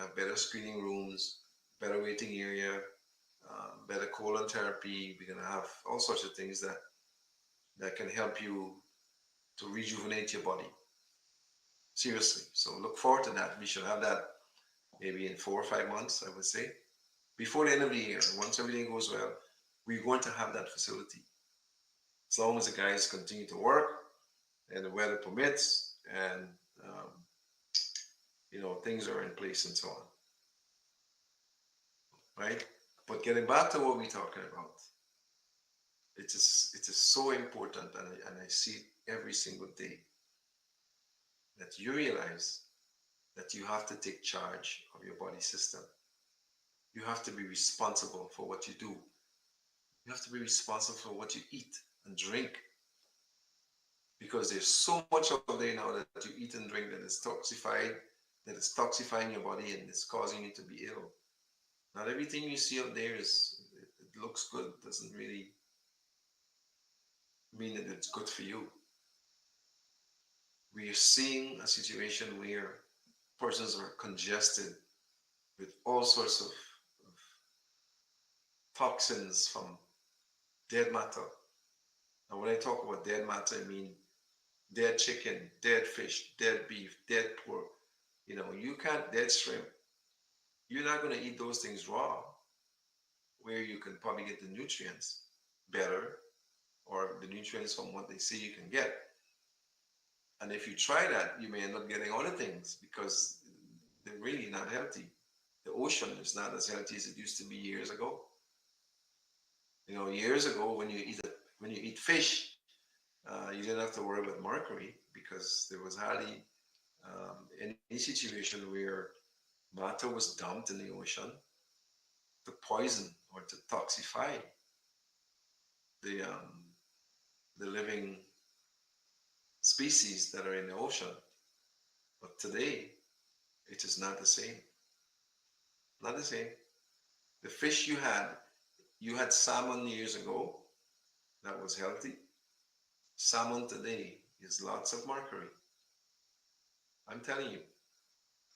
have better screening rooms, better waiting area, better colon therapy. We're gonna have all sorts of things that can help you to rejuvenate your body. Seriously. So look forward to that. We should have that maybe in 4 or 5 months, I would say. Before the end of the year, once everything goes well, we're going to have that facility. As long as the guys continue to work and the weather permits and um, things are in place and so on, right? But getting back to what we're talking about, it is so important, and I see it every single day that you realize that you have to take charge of your body system. You have to be responsible for what you do. You have to be responsible for what you eat and drink, because there's so much out there now that you eat and drink that is toxifying your body and it's causing you to be ill. Not everything you see out there it looks good, doesn't really mean that it's good for you. We are seeing a situation where persons are congested with all sorts of toxins from dead matter. And when I talk about dead matter, I mean dead chicken, dead fish, dead beef, dead pork. You can't, dead shrimp. You're not going to eat those things raw, where you can probably get the nutrients better, or the nutrients from what they say you can get. And if you try that, you may end up getting other things because they're really not healthy. The ocean is not as healthy as it used to be years ago. Years ago, when you eat fish, you didn't have to worry about mercury because there was hardly any situation where matter was dumped in the ocean to poison or to toxify the the living species that are in the ocean. But today, it is not the same. Not the same. The fish you had salmon years ago that was healthy. Salmon today is lots of mercury. I'm telling you,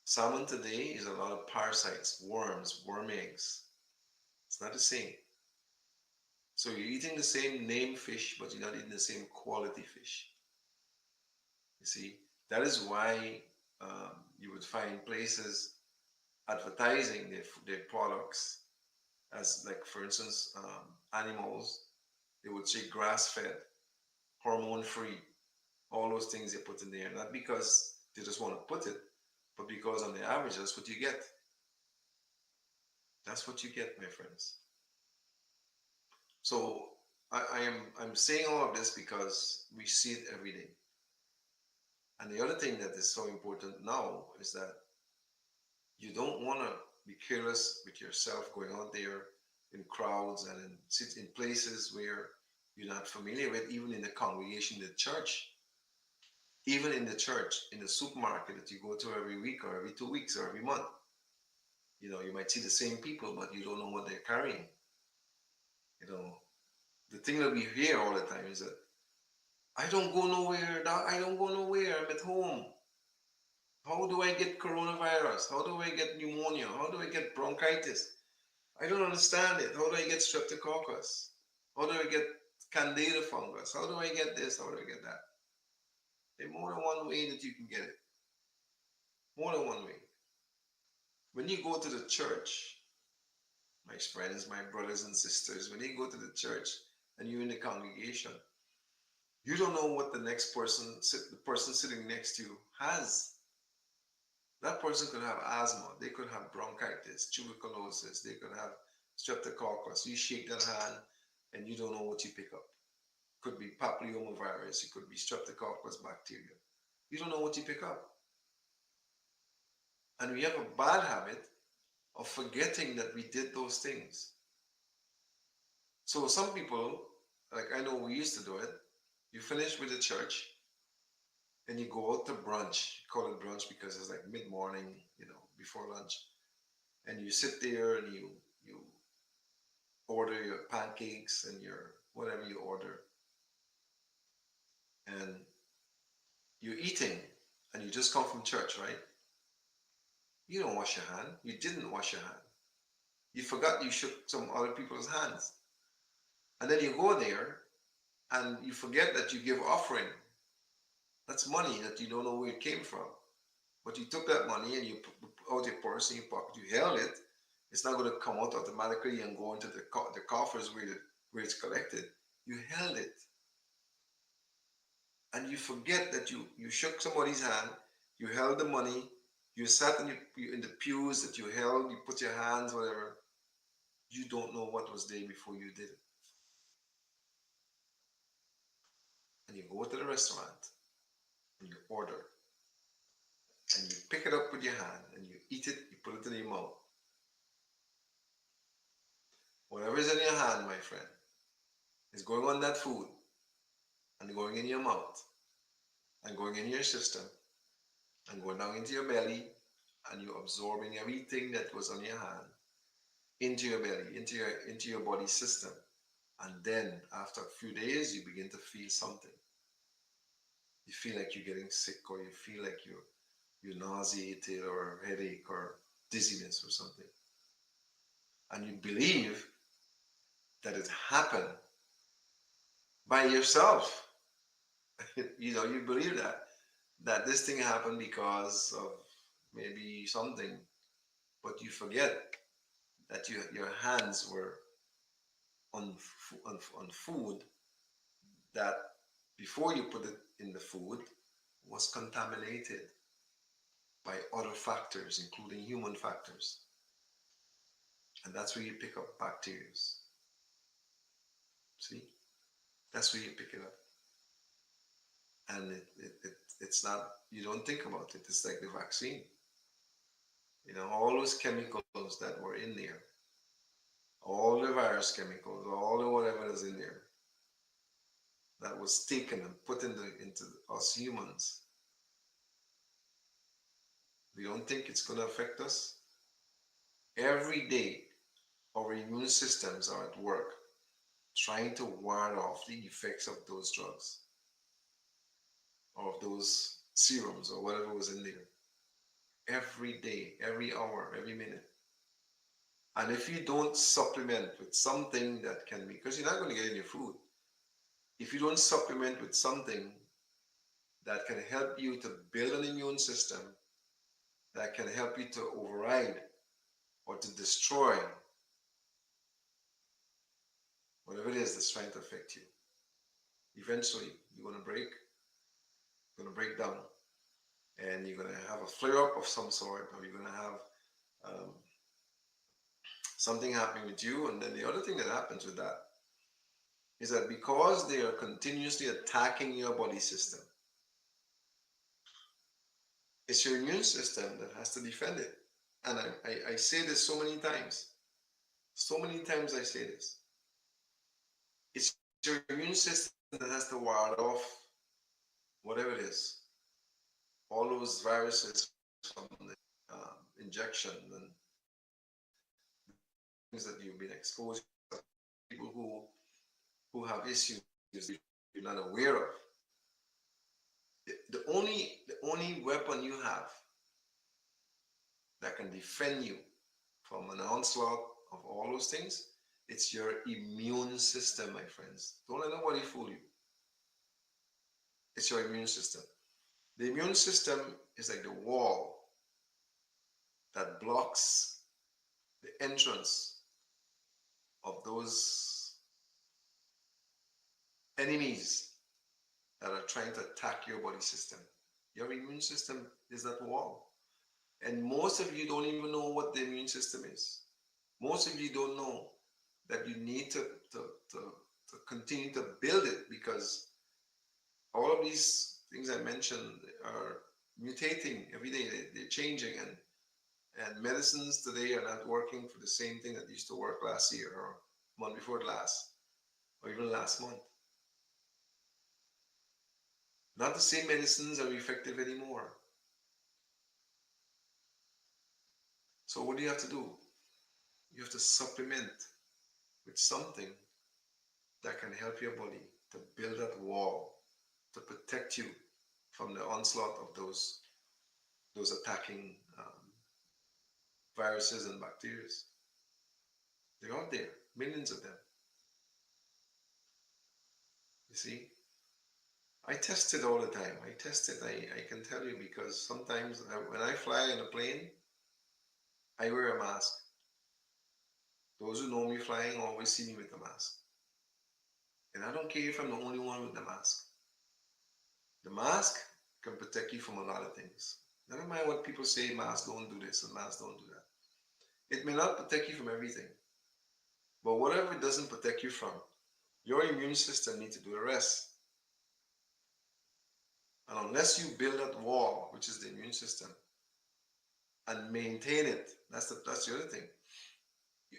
salmon today is a lot of parasites, worms, worm eggs. It's not the same. So you're eating the same name fish, but you're not eating the same quality fish. You see, that is why you would find places advertising their products as, like, for instance, animals. They would say grass-fed, hormone-free, all those things they put in there. Not because they just want to put it, but because on the average, that's what you get. That's what you get, my friends. So I'm saying all of this because we see it every day. And the other thing that is so important now is that you don't want to be careless with yourself going out there in crowds and sit in places where you're not familiar with, even in the congregation, the church, even in the church, in the supermarket that you go to every week or every 2 weeks or every month. You might see the same people, but you don't know what they're carrying. You know, the thing that we hear all the time is that I don't go nowhere, doc. I don't go nowhere. I'm at home. How do I get coronavirus? How do I get pneumonia? How do I get bronchitis? I don't understand it. How do I get streptococcus? How do I get candida fungus? How do I get this? How do I get that? There's more than one way that you can get it. More than one way. When you go to the church, my friends, my brothers and sisters, when you go to the church and you're in the congregation, you don't know what the next person, the person sitting next to you has. That person could have asthma, they could have bronchitis, tuberculosis, they could have streptococcus. You shake that hand and you don't know what you pick up. Could be papillomavirus, it could be streptococcus bacteria. You don't know what you pick up. And we have a bad habit of forgetting that we did those things. So some people, like I know we used to do it, you finish with the church and you go out to brunch. Call it brunch because it's like mid-morning, before lunch. And you sit there and you order your pancakes and your whatever you order. And you're eating and you just come from church, right? You don't wash your hand. You didn't wash your hand. You forgot you shook some other people's hands. And then you go there and you forget that you give offering. That's money that you don't know where it came from. But you took that money and you put out your purse in your pocket. You held it. It's not going to come out automatically and go into the coffers where it's collected. You held it. And you forget that you shook somebody's hand. You held the money. You sat in the pews that you held. You put your hands, whatever. You don't know what was there before you did it. And you go to the restaurant and you order and you pick it up with your hand and you eat it, you put it in your mouth. Whatever is in your hand, my friend, is going on that food and going in your mouth and going in your system and going down into your belly and you absorbing everything that was on your hand into your belly, into your body system. And then after a few days, you begin to feel something. You feel like you're getting sick, or you feel like you're nauseated, or headache, or dizziness, or something. And you believe that it happened by yourself. You believe that this thing happened because of maybe something, but you forget that your hands were on food that before you put it in the food was contaminated by other factors, including human factors. And that's where you pick up bacteria. See? That's where you pick it up. And it's not, you don't think about it. It's like the vaccine. All those chemicals that were in there, all the virus chemicals, all the whatever is in there, that was taken and put into us humans. We don't think it's going to affect us. Every day, our immune systems are at work trying to ward off the effects of those drugs or of those serums or whatever was in there. Every day, every hour, every minute. And if you don't supplement with something that can be, because you're not going to get in your food, if you don't supplement with something that can help you to build an immune system, that can help you to override or to destroy whatever it is that's trying to affect you, eventually you're going to break down, and you're going to have a flare up of some sort, or you're going to have um, something happening with you. And then the other thing that happens with that is that because they are continuously attacking your body system, it's your immune system that has to defend it. And I say this so many times. So many times I say this. It's your immune system that has to ward off whatever it is, all those viruses from the injection and things that you've been exposed to, people who have issues that you're not aware of. The only weapon you have that can defend you from an onslaught of all those things, it's your immune system, my friends. Don't let nobody fool you. It's your immune system. The immune system is like the wall that blocks the entrance of those enemies that are trying to attack your body system. Your immune system is that wall. And most of you don't even know what the immune system is. Most of you don't know that you need to continue to build it, because all of these things I mentioned are mutating every day. They're changing, and medicines today are not working for the same thing that used to work last year or month before last or even last month. Not the same medicines are effective anymore. So what do you have to do? You have to supplement with something that can help your body to build that wall to protect you from the onslaught of those attacking viruses and bacteria. They're out there, millions of them. You see, I test it all the time. I test it. I can tell you because sometimes when I fly in a plane, I wear a mask. Those who know me flying always see me with a mask. And I don't care if I'm the only one with the mask. The mask can protect you from a lot of things. Never mind what people say, masks don't do this and masks don't do that. It may not protect you from everything, but whatever it doesn't protect you from, your immune system needs to do the rest. And unless you build that wall, which is the immune system, and maintain it, that's the other thing.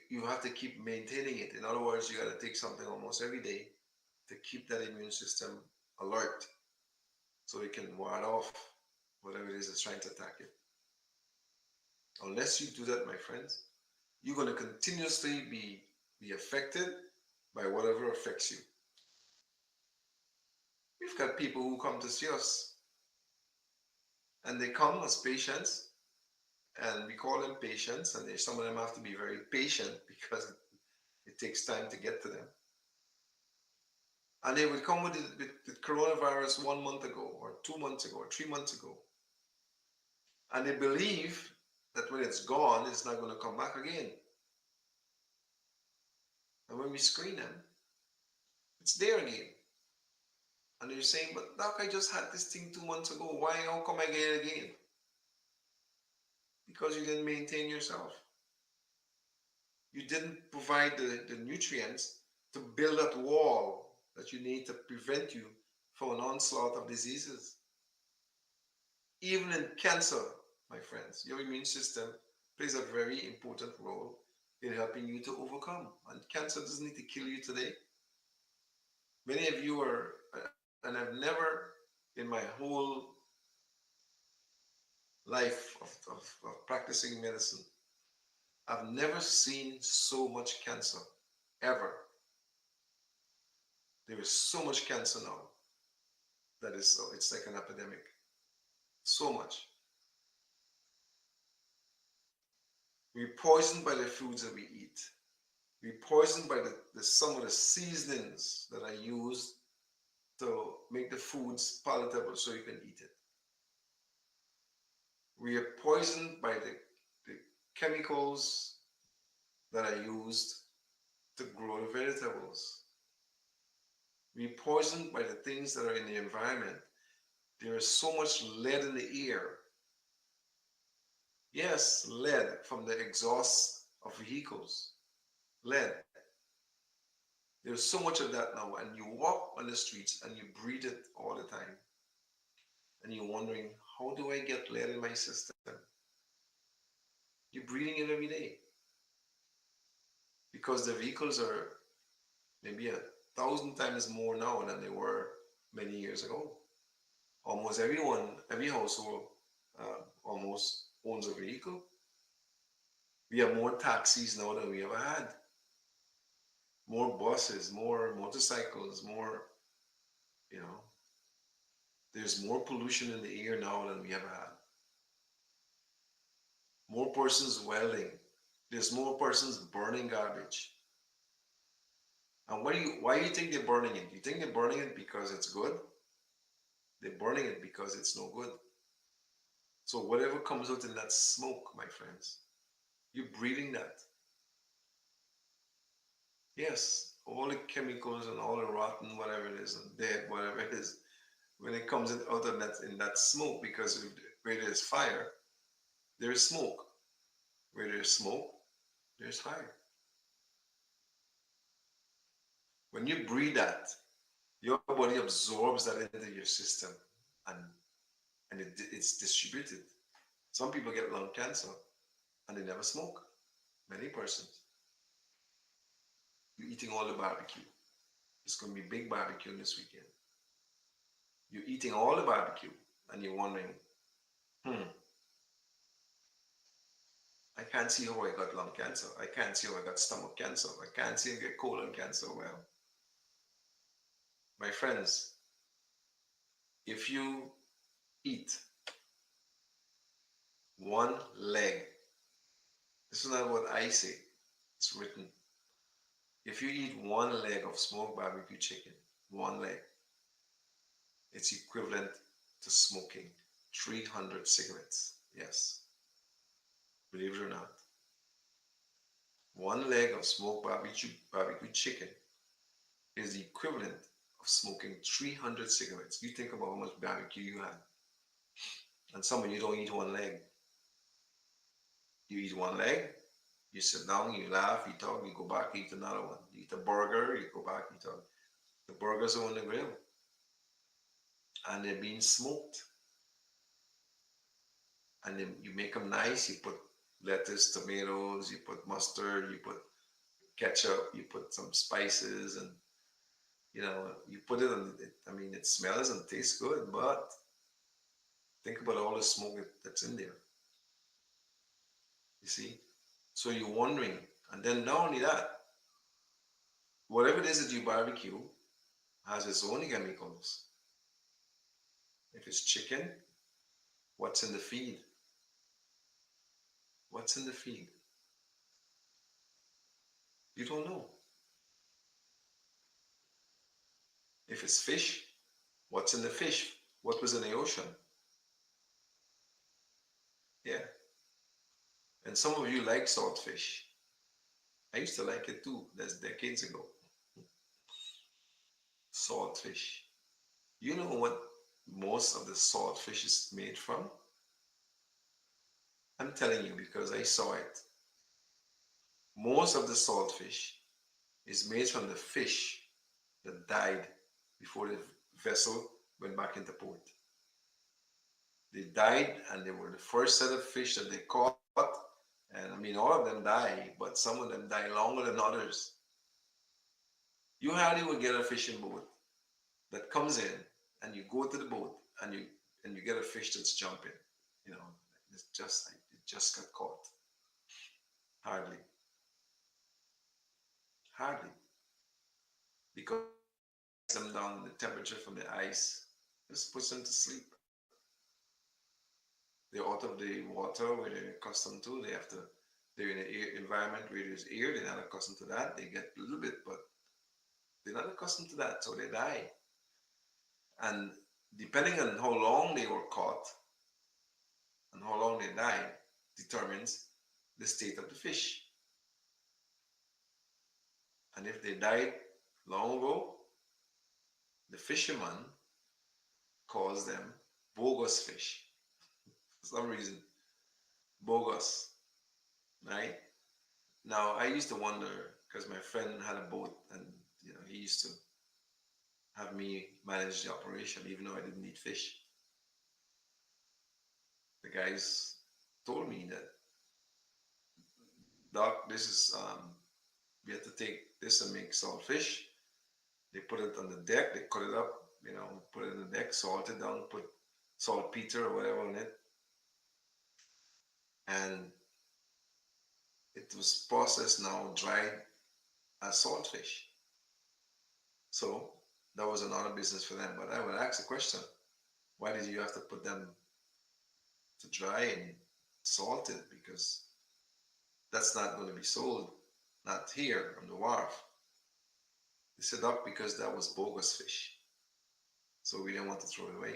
You have to keep maintaining it. In other words, you got to take something almost every day to keep that immune system alert so it can ward off whatever it is that's trying to attack you. Unless you do that, my friends, you're going to continuously be affected by whatever affects you. We've got people who come to see us and they come as patients, and we call them patients, and some of them have to be very patient because it takes time to get to them. And they would come with coronavirus 1 month ago, or 2 months ago, or 3 months ago. And they believe that when it's gone, it's not going to come back again. And when we screen them, it's there again. And they're saying, but doc, I just had this thing 2 months ago. Why, how come I get it again? Because you didn't maintain yourself. You didn't provide the nutrients to build that wall that you need to prevent you from an onslaught of diseases. Even in cancer, my friends, your immune system plays a very important role in helping you to overcome. And cancer doesn't need to kill you today. Many of you are, and I've never in my whole life of practicing medicine, I've never seen so much cancer, ever. There is so much cancer now that it's like an epidemic. So much. We're poisoned by the foods that we eat. We're poisoned by some of the seasonings that are used to make the foods palatable so you can eat it. We are poisoned by the chemicals that are used to grow the vegetables. We're poisoned by the things that are in the environment. There is so much lead in the air. Yes, lead from the exhaust of vehicles. Lead. There's so much of that now, and you walk on the streets and you breathe it all the time. And you're wondering, how do I get lead in my system? You're breathing it every day. Because the vehicles are maybe 1,000 times more now than they were many years ago. Almost everyone, every household almost owns a vehicle. We have more taxis now than we ever had. More buses, more motorcycles, more, you know, there's more pollution in the air now than we ever had. More persons welding. There's more persons burning garbage. And why do you think they're burning it? You think they're burning it because it's good? They're burning it because it's no good. So whatever comes out in that smoke, my friends, you're breathing that. Yes, all the chemicals and all the rotten, whatever it is, and dead, whatever it is, when it comes out of that in that smoke, because where there's fire, there is smoke. Where there's smoke, there's fire. When you breathe that, your body absorbs that into your system, and it's distributed. Some people get lung cancer and they never smoke. Many persons. You're eating all the barbecue. It's going to be big barbecue this weekend. You're eating all the barbecue and you're wondering, I can't see how I got lung cancer. I can't see how I got stomach cancer. I can't see how I get colon cancer. Well, my friends, if you eat one leg This is not what I say. It's written. If you eat one leg of smoked barbecue chicken, one leg, it's equivalent to smoking 300 cigarettes. Yes, believe it or not. One leg of smoked barbecue chicken is the equivalent of smoking 300 cigarettes. You think about how much barbecue you had. And some of you don't eat one leg. You eat one leg, you sit down, you laugh, you talk, you go back, eat another one. You eat a burger, you go back, you talk. The burgers are on the grill and they're being smoked. And then you make them nice. You put lettuce, tomatoes, you put mustard, you put ketchup, you put some spices, and you put it on. I mean, it smells and tastes good, but think about all the smoke that's in there. You see, so you're wondering, and then not only that, whatever it is that you barbecue has its own chemicals. If it's chicken, what's in the feed? What's in the feed? You don't know. If it's fish, what's in the fish? What was in the ocean? Yeah. And some of you like salt fish. I used to like it too. That's decades ago. Salt fish. You know what most of the salt fish is made from? I'm telling you because I saw it. Most of the salt fish is made from the fish that died before the vessel went back into port. They died and they were the first set of fish that they caught. And I mean, all of them die, but some of them die longer than others. You hardly will get a fishing boat that comes in and you go to the boat and you get a fish that's jumping. You know, it's just like it just got caught. Hardly, hardly, because them down the temperature from the ice just puts them to sleep. They're out of the water where they're accustomed to. They're in an environment where there's air. They're not accustomed to that. They get a little bit, but they're not accustomed to that, so they die. And depending on how long they were caught and how long they died, determines the state of the fish. And if they died long ago, the fisherman calls them bogus fish for some reason. Bogus, right? Now, I used to wonder because my friend had a boat and he used to have me manage the operation even though I didn't eat fish. The guys told me that, Doc, this is we have to take this and make salt fish. They put it on the deck, they cut it up, put it on the deck, salt it down, put saltpeter or whatever on it, and it was processed now, dried as saltfish. So that was another business for them. But I would ask the question, why did you have to put them to dry and salt it? Because that's not going to be sold, not here on the wharf. They said up because that was bogus fish. So we didn't want to throw it away.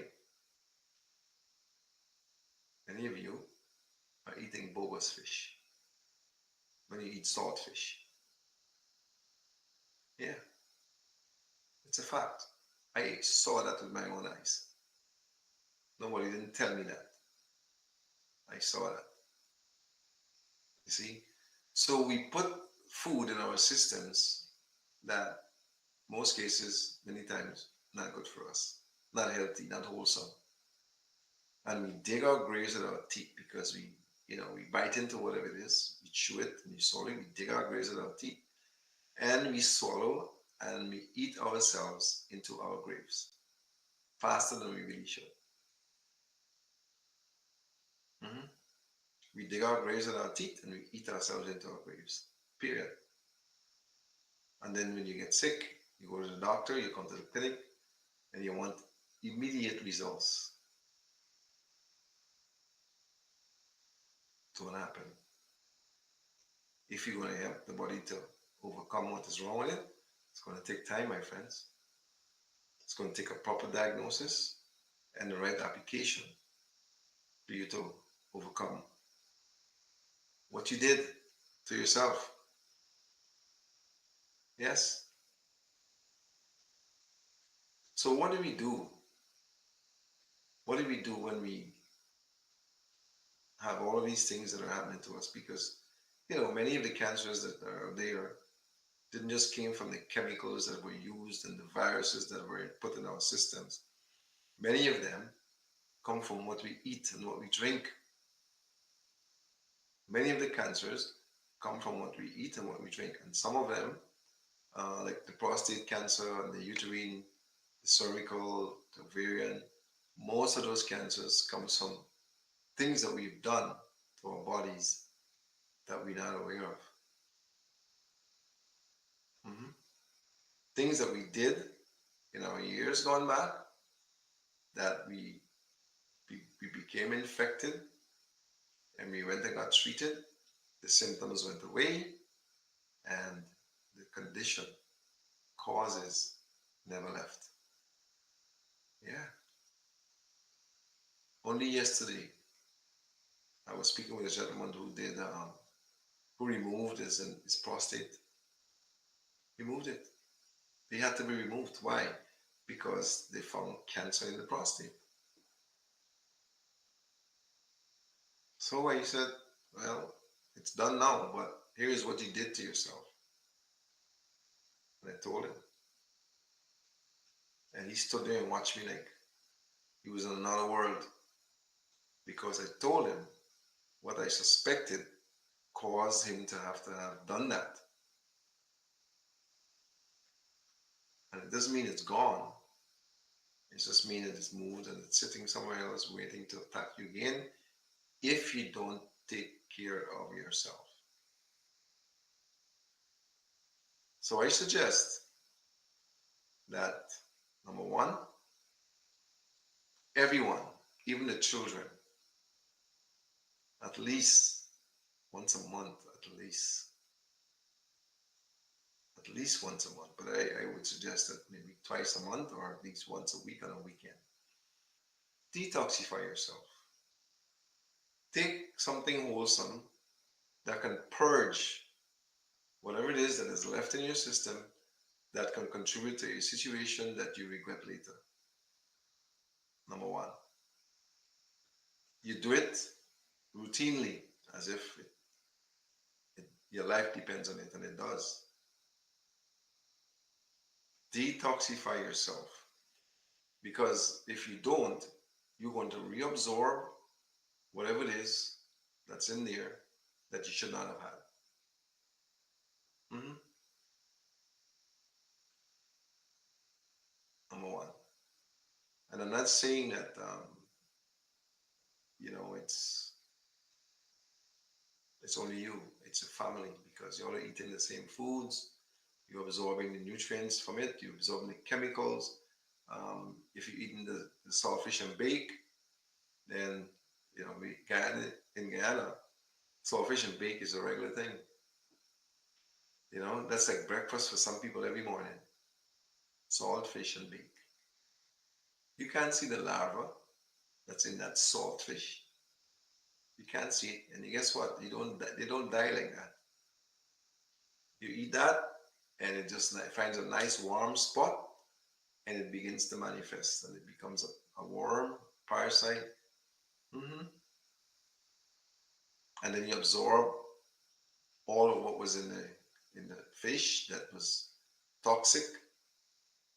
Any of you are eating bogus fish when you eat salt fish. Yeah, it's a fact. I saw that with my own eyes. Nobody didn't tell me that. I saw that. You see? So we put food in our systems that most cases, many times, not good for us, not healthy, not wholesome. And we dig our graves with our teeth because we bite into whatever it is, we chew it and we swallow it, we dig our graves with our teeth. And we swallow and we eat ourselves into our graves faster than we really should. Mhm. We dig our graves with our teeth and we eat ourselves into our graves. Period. And then when you get sick, you go to the doctor, you come to the clinic, and you want immediate results. It won't happen. If you're going to help the body to overcome what is wrong with it, it's going to take time, my friends. It's going to take a proper diagnosis and the right application for you to overcome what you did to yourself. Yes? So, what do we do? What do we do when we have all of these things that are happening to us? Because, many of the cancers that are there didn't just came from the chemicals that were used and the viruses that were put in our systems. Many of them come from what we eat and what we drink. Many of the cancers come from what we eat and what we drink. And some of them, like the prostate cancer and the uterine, the cervical, the ovarian, most of those cancers come from things that we've done to our bodies that we're not aware of. Mhm. Things that we did in our years gone back that we became infected and we went and got treated. The symptoms went away and the condition, causes never left. Yeah. Only yesterday, I was speaking with a gentleman who removed his prostate. Removed it. They had to be removed. Why? Because they found cancer in the prostate. So I said, well, it's done now, but here is what you did to yourself. And I told him. And he stood there and watched me like he was in another world because I told him what I suspected caused him to have done that. And it doesn't mean it's gone. It just means that it's moved and it's sitting somewhere else waiting to attack you again if you don't take care of yourself. So I suggest that number one, everyone, even the children, at least once a month, at least once a month, but I would suggest that maybe twice a month or at least once a week on a weekend. Detoxify yourself. Take something wholesome that can purge whatever it is that is left in your system that can contribute to a situation that you regret later. Number one, you do it routinely as if your life depends on it, and it does. Detoxify yourself because if you don't, you're going to reabsorb whatever it is that's in there that you should not have had. Mhm. Number one. And I'm not saying that, it's only you. It's a family because you're all eating the same foods. You're absorbing the nutrients from it. You're absorbing the chemicals. If you're eating the saltfish and bake, then in Guyana, saltfish and bake is a regular thing. That's like breakfast for some people every morning. Saltfish and bake. You can't see the larva that's in that saltfish. You can't see it, and guess what? They don't die like that. You eat that, and it just finds a nice warm spot, and it begins to manifest, and it becomes a worm, parasite. hmm And then you absorb all of what was in the fish that was toxic.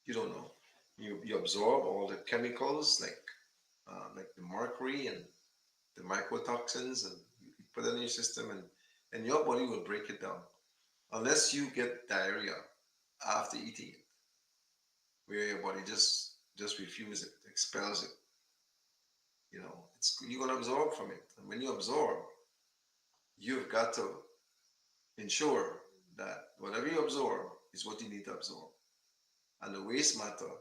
You don't know. You absorb all the chemicals like the mercury and the mycotoxins, and you put it in your system, and your body will break it down unless you get diarrhea after eating it, where your body just refuses it, expels it. You're gonna absorb from it, and when you absorb, you've got to ensure that whatever you absorb is what you need to absorb, and the waste matter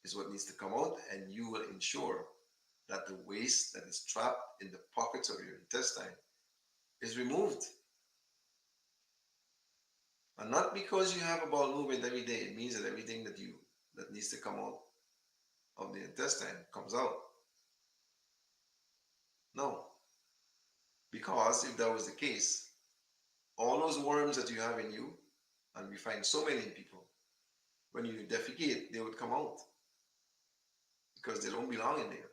is what needs to come out, and you will ensure that the waste that is trapped in the pockets of your intestine is removed. And not because you have a bowel movement every day, it means that everything that needs to come out of the intestine comes out. No, because if that was the case, all those worms that you have in you, and we find so many in people, when you defecate, they would come out because they don't belong in there.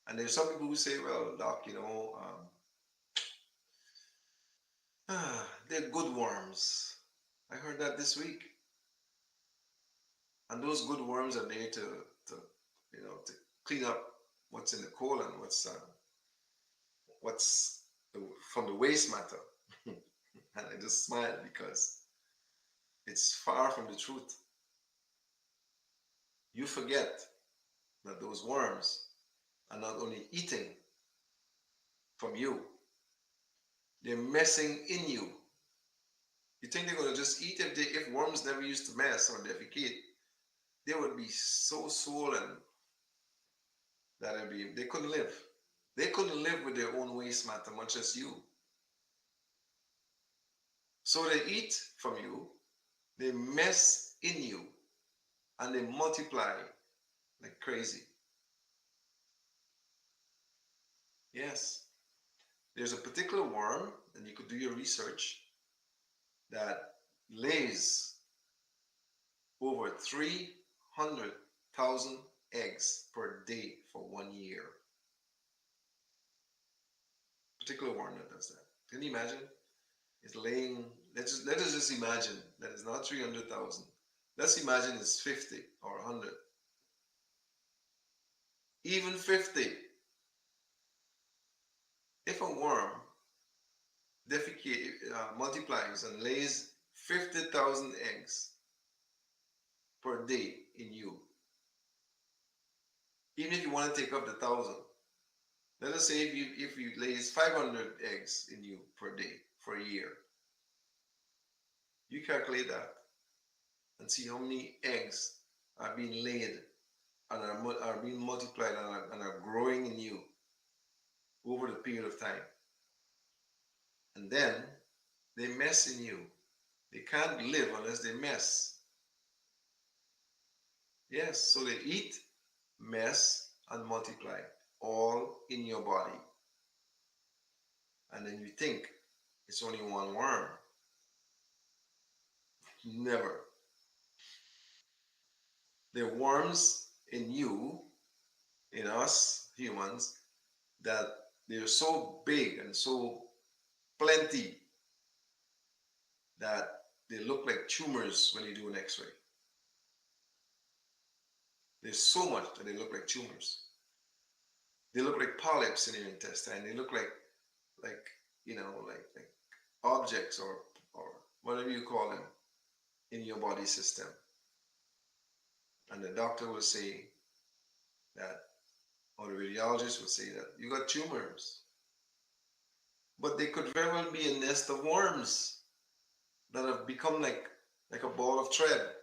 And there's some people who say, well, doc, they're good worms. I heard that this week. And those good worms are there to clean up what's in the colon, what's from the waste matter. And I just smile because it's far from the truth. You forget that those worms are not only eating from you, they're messing in you. You think they're going to just eat? If worms never used to mess or defecate, they would be so swollen that they couldn't live. They couldn't live with their own waste matter, much as you. So they eat from you, they mess in you, and they multiply like crazy. Yes, there's a particular worm, and you could do your research, that lays over 300,000 eggs per day for 1 year. Particular worm that does that. Can you imagine? It's laying, let us just imagine that it's not 300,000. Let's imagine it's 50 or 100. Even 50. If a worm multiplies and lays 50,000 eggs per day in you, even if you want to take up the 1,000, let us say if you lays 500 eggs in you per day for a year, you calculate that and see how many eggs are being laid and are being multiplied and are growing in you over the period of time. And then they mess in you. They can't live unless they mess. Yes, so they eat, mess, and multiply all in your body. And then you think it's only one worm. Never. There are worms in you, in us humans, that they're so big and so plenty that they look like tumors when you do an x-ray. There's so much that they look like tumors. They look like polyps in your intestine. They look like like objects or whatever you call them in your body system. And the doctor will say that, or the radiologist will say that you got tumors. But they could very well be a nest of worms that have become like a ball of thread.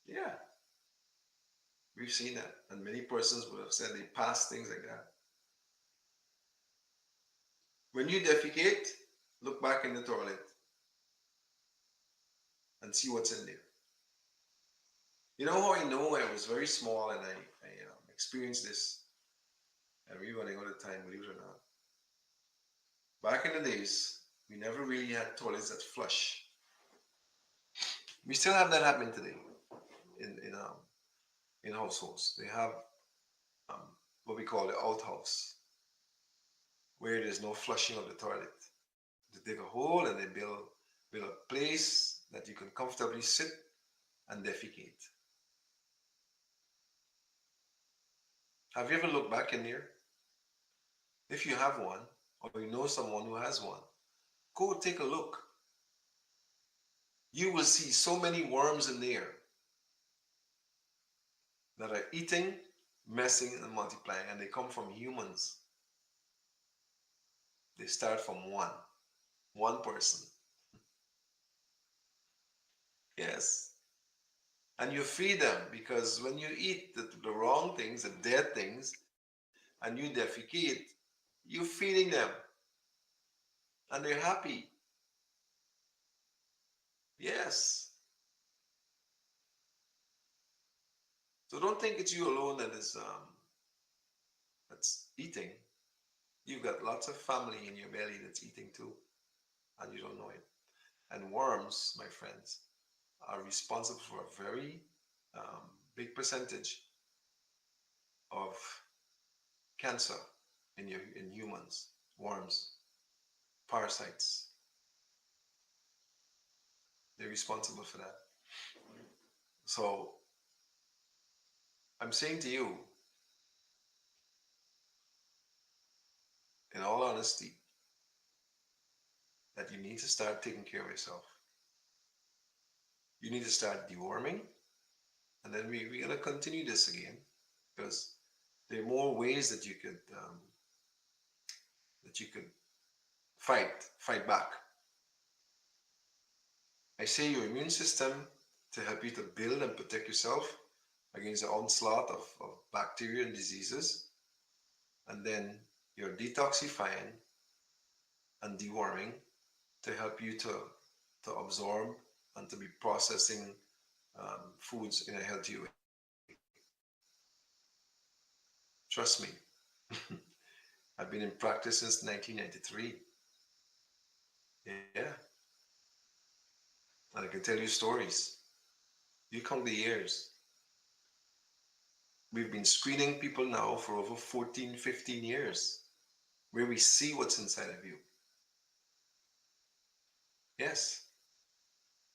Yeah, we've seen that. And many persons would have said they passed things like that. When you defecate, look back in the toilet and see what's in there. You know how I know? I was very small and I experienced this every running all the time, believe it or not. Back in the days, we never really had toilets that flush. We still have that happening today in households. They have um, what we call the outhouse, where there's no flushing of the toilet. They dig a hole and they build a place that you can comfortably sit and defecate. Have you ever looked back in there? If you have one, or you know someone who has one, go take a look. You will see so many worms in there that are eating, messing, and multiplying, and they come from humans. They start from one person. Yes. And you feed them because when you eat the wrong things, the dead things, and you defecate, you're feeding them. And they're happy. Yes. So don't think it's you alone that is that's eating. You've got lots of family in your belly that's eating too, and you don't know it. And worms, my friends, are responsible for a very big percentage of cancer in humans. Worms, parasites, they're responsible for that. So I'm saying to you, in all honesty, that you need to start taking care of yourself. You need to start deworming, and then we're going to continue this again because there are more ways that you could fight back. I say your immune system to help you to build and protect yourself against the onslaught of bacteria and diseases, and then your detoxifying and deworming to help you to absorb and to be processing foods in a healthy way. Trust me, I've been in practice since 1993. Yeah, and I can tell you stories. You count the years. We've been screening people now for over 14, 15 years, where we see what's inside of you. Yes,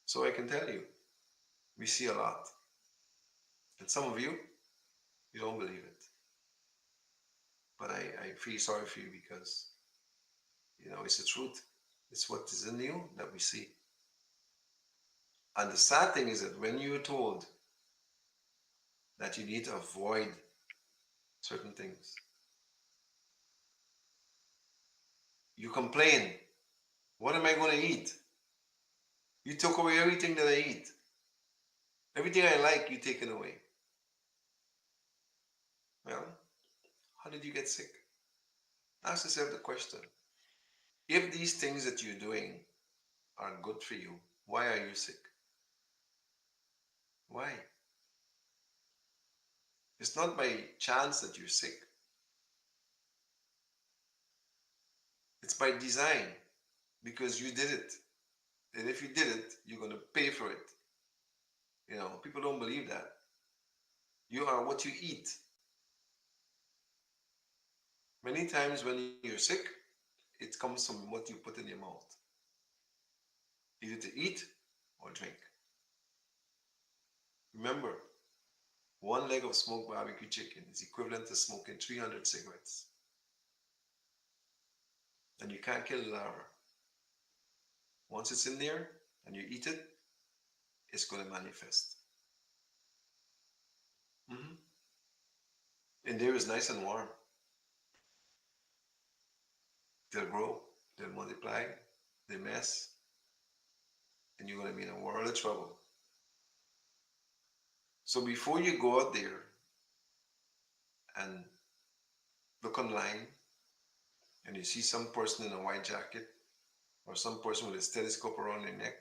so I can tell you, we see a lot. And some of you, you don't believe it. But I feel sorry for you because, it's the truth. It's what is in you that we see. And the sad thing is that when you're told that you need to avoid certain things, you complain, what am I going to eat? You took away everything that I eat. Everything I like, you take it away. Well, how did you get sick? Ask yourself the question. If these things that you're doing are good for you, why are you sick? Why? It's not by chance that you're sick. It's by design because you did it. And if you did it, you're going to pay for it. People don't believe that. You are what you eat. Many times when you're sick, it comes from what you put in your mouth, either to eat or drink. Remember, one leg of smoked barbecue chicken is equivalent to smoking 300 cigarettes. And you can't kill the larva. Once it's in there and you eat it, it's going to manifest. Mm-hmm. And there is nice and warm. They'll grow, they'll multiply, they mess, and you're going to be in a world of trouble. So before you go out there and look online and you see some person in a white jacket or some person with a stethoscope around their neck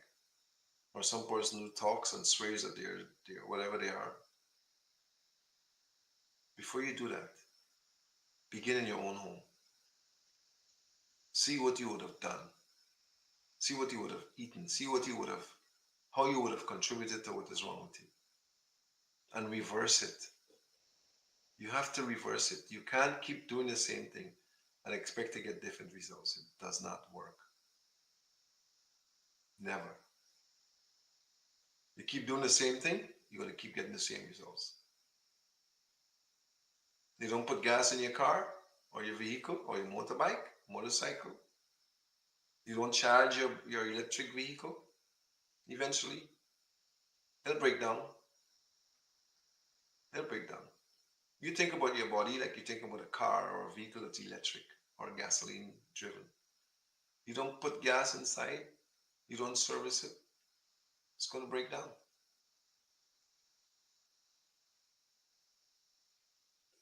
or some person who talks and swears that they're whatever they are, before you do that, begin in your own home. See what you would have done. See what you would have eaten. See what you would have, how you would have contributed to what is wrong with you. And reverse it. You have to reverse it. You can't keep doing the same thing and expect to get different results. It does not work. Never. You keep doing the same thing, you're going to keep getting the same results. You don't put gas in your car or your vehicle or your motorbike, motorcycle. You don't charge your electric vehicle. Eventually, it'll break down. It'll break down. You think about your body like you think about a car or a vehicle that's electric or gasoline driven. You don't put gas inside, you don't service it, it's going to break down.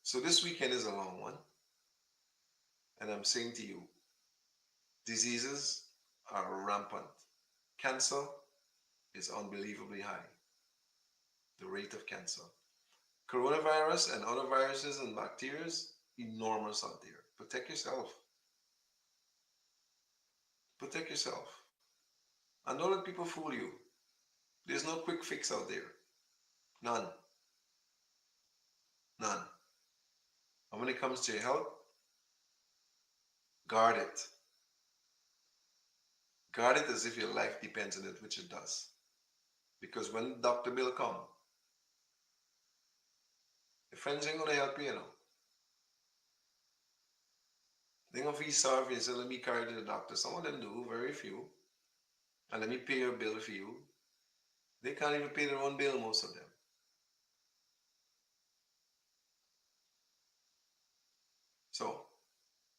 So this weekend is a long one, and I'm saying to you, diseases are rampant. Cancer, is unbelievably high, the rate of cancer. Coronavirus and other viruses and bacteria, enormous out there. Protect yourself. Protect yourself. And don't let people fool you. There's no quick fix out there. None. None. And when it comes to your health, guard it. Guard it as if your life depends on it, which it does. Because when the doctor bill come, your friends ain't gonna help you, you know. They gonna feel sorry for you, say, let me carry to the doctor. Some of them do, very few. And let me pay your bill for you. They can't even pay their own bill, most of them. So,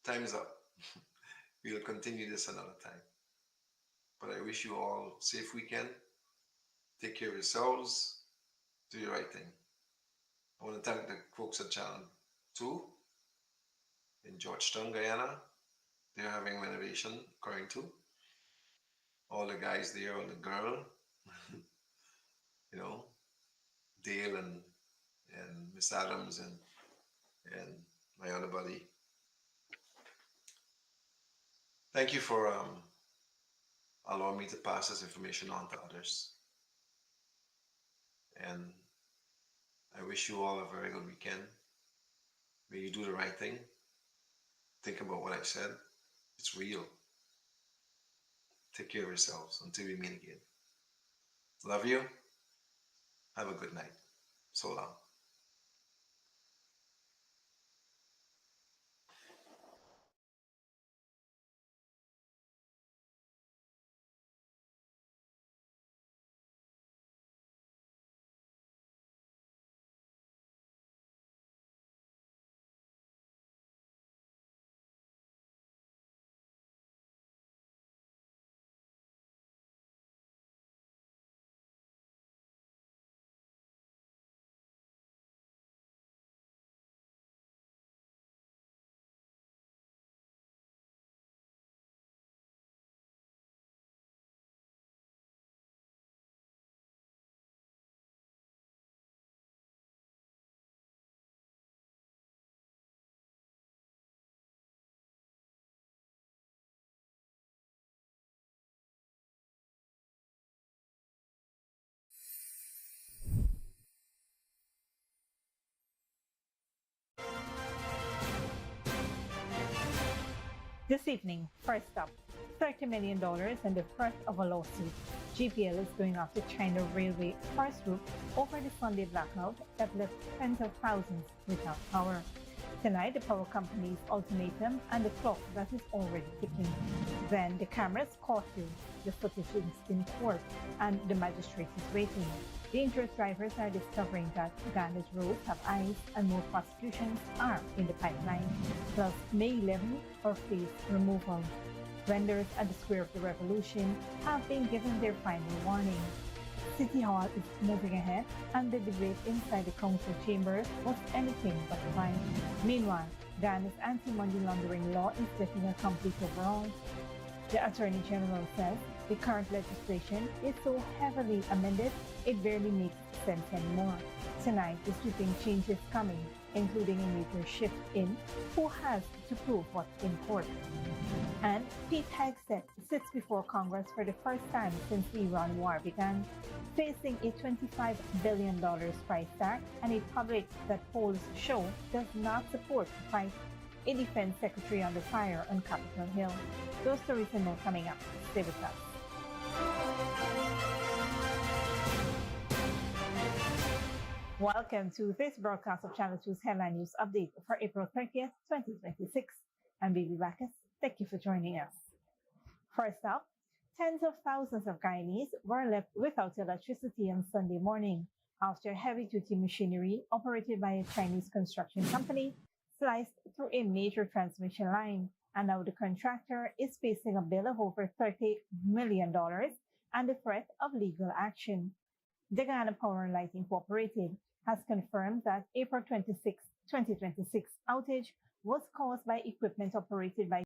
time is up. We'll continue this another time. But I wish you all a safe weekend. Take care of yourselves. Do the right thing. I want to thank the folks at Channel 2 in Georgetown, Guyana. They're having renovation according to all the guys there, all the girl, you know, Dale and Miss Adams and my other buddy. Thank you for allowing me to pass this information on to others. And I wish you all a very good weekend. May you do the right thing. Think about what I said. It's real. Take care of yourselves until we meet again. Love you. Have a good night. So long. This evening, first up, $30 million and the threat of a lawsuit. GPL is going after China Railway First Group over the Sunday blackout that left tens of thousands without power. Tonight, the power company's ultimatum and the clock that is already ticking. Then the cameras caught you. The footage is in court and the magistrate is waiting. Dangerous drivers are discovering that Ghana's roads have eyes and more prosecutions are in the pipeline. Plus, May 11 or face removal. Vendors at the Square of the Revolution have been given their final warning. City Hall is moving ahead and the debate inside the council chambers was anything but fine. Meanwhile, Ghana's anti-money laundering law is getting a complete overhaul. The Attorney General says the current legislation is so heavily amended it barely makes sense anymore. Tonight, the sweeping change is coming, including a major shift in who has to prove what's in court. And Pete Hegseth sits before Congress for the first time since the Iran war began, facing a $25 billion price tag and a public that polls show does not support the fight. A defense secretary under fire on Capitol Hill. Those stories and more coming up. Stay with us. Welcome to this broadcast of Channel 2's Headline News Update for April 30th, 2026. I'm Baby Bacchus. Thank you for joining us. First up, tens of thousands of Guyanese were left without electricity on Sunday morning after heavy-duty machinery operated by a Chinese construction company sliced through a major transmission line, and now the contractor is facing a bill of over $30 million and the threat of legal action. The Ghana Power and Lighting Cooperative has confirmed that April 26, 2026 outage was caused by equipment operated by